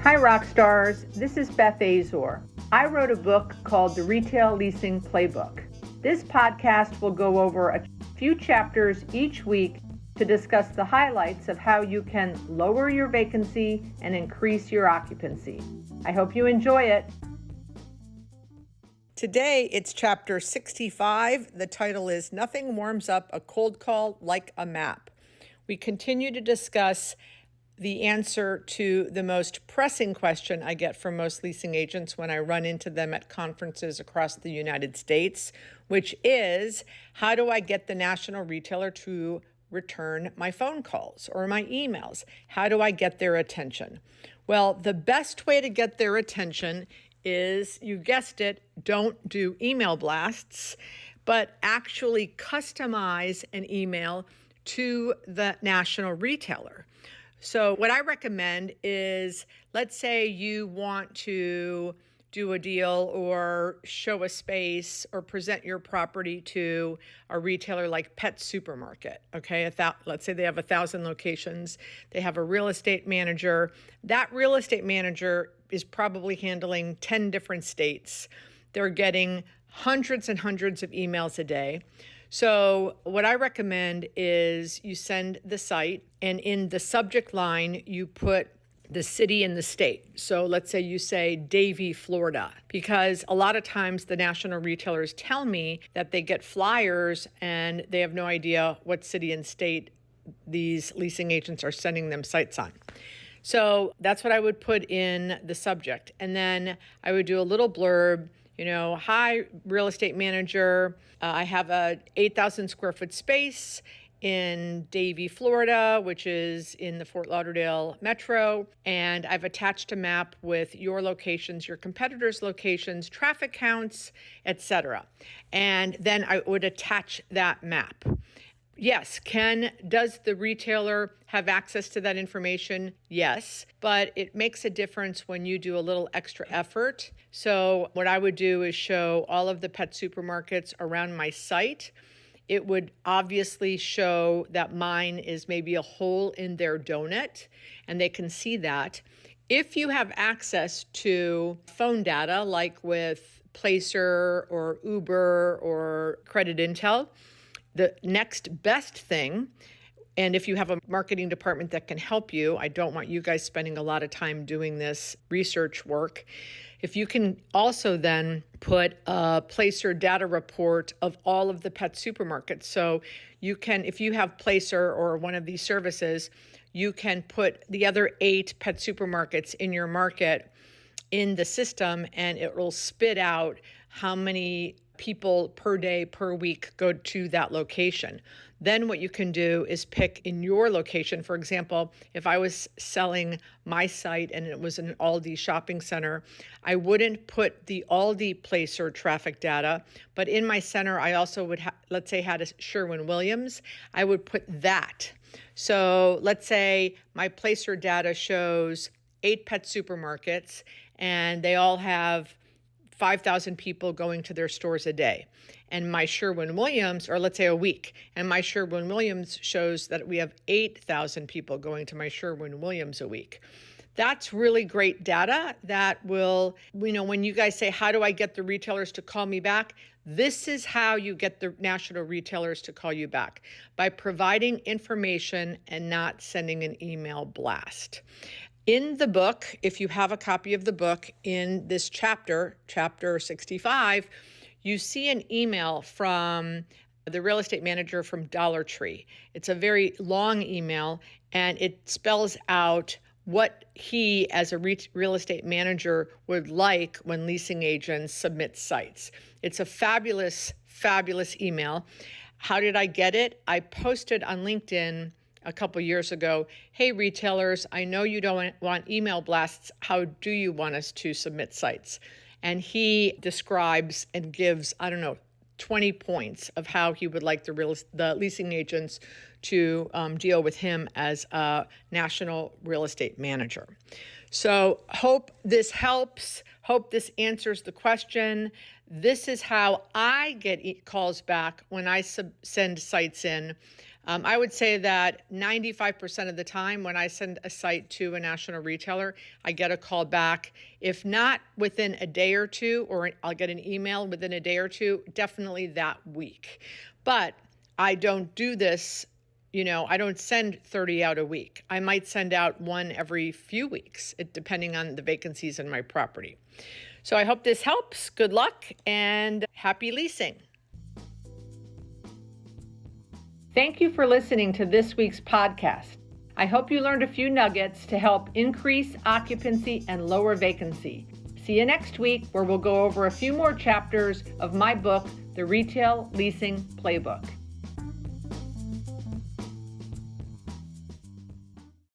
Hi Rockstars, this is Beth Azor. I wrote a book called The Retail Leasing Playbook. This podcast will go over a few chapters each week to discuss the highlights of how you can lower your vacancy and increase your occupancy. I hope you enjoy it. Today, it's chapter 65. The title is Nothing Warms Up a Cold Call Like a Map. We continue to discuss the answer to the most pressing question I get from most leasing agents when I run into them at conferences across the United States, which is, how do I get the national retailer to return my phone calls or my emails? How do I get their attention? Well, the best way to get their attention is, you guessed it, don't do email blasts, but actually customize an email to the national retailer. So what I recommend is, let's say you want to do a deal or show a space or present your property to a retailer like Pet Supermarket, okay? Let's say they have 1,000 locations. They have a real estate manager. That real estate manager is probably handling 10 different states. They're getting hundreds and hundreds of emails a day. So what I recommend is you send the site, and in the subject line, you put the city and the state. So let's say you say Davie, Florida, because a lot of times the national retailers tell me that they get flyers and they have no idea what city and state these leasing agents are sending them sites on. So that's what I would put in the subject. And then I would do a little blurb, hi, real estate manager. I have a 8,000 square foot space in Davie, Florida, which is in the Fort Lauderdale metro. And I've attached a map with your locations, your competitors' locations, traffic counts, etc. And then I would attach that map. Yes, does the retailer have access to that information? Yes, but it makes a difference when you do a little extra effort. So what I would do is show all of the pet supermarkets around my site. It would obviously show that mine is maybe a hole in their donut, and they can see that. If you have access to phone data, like with Placer or Uber or Credit Intel, the next best thing, and if you have a marketing department that can help you, I don't want you guys spending a lot of time doing this research work. If you can also then put a Placer data report of all of the pet supermarkets. So you can, if you have Placer or one of these services, you can put the other 8 pet supermarkets in your market in the system, and it will spit out how many people per day, per week go to that location. Then what you can do is pick in your location. For example, if I was selling my site and it was an Aldi shopping center, I wouldn't put the Aldi Placer traffic data, but in my center, I also would, let's say, had a Sherwin-Williams, I would put that. So let's say my Placer data shows 8 pet supermarkets, and they all have 5,000 people going to their stores a day. And my Sherwin-Williams, or let's say a week, and my Sherwin-Williams shows that we have 8,000 people going to my Sherwin-Williams a week. That's really great data that will, when you guys say, how do I get the retailers to call me back? This is how you get the national retailers to call you back, by providing information and not sending an email blast. In the book, if you have a copy of the book, in this chapter 65, you see an email from the real estate manager from Dollar Tree. It's a very long email, and it spells out what he, as a real estate manager, would like when leasing agents submit sites. It's a fabulous, fabulous email. How did I get it? I posted on LinkedIn a couple years ago, hey retailers, I know you don't want email blasts. How do you want us to submit sites? And he describes and gives, 20 points of how he would like the leasing agents to deal with him as a national real estate manager. So hope this helps. Hope this answers the question This is how I get calls back when I send sites in. I would say that 95% of the time when I send a site to a national retailer, I get a call back. If not within a day or two, or I'll get an email within a day or two, definitely that week. But I don't do this, I don't send 30 out a week. I might send out one every few weeks, depending on the vacancies in my property. So I hope this helps. Good luck and happy leasing. Thank you for listening to this week's podcast. I hope you learned a few nuggets to help increase occupancy and lower vacancy. See you next week, where we'll go over a few more chapters of my book, The Retail Leasing Playbook.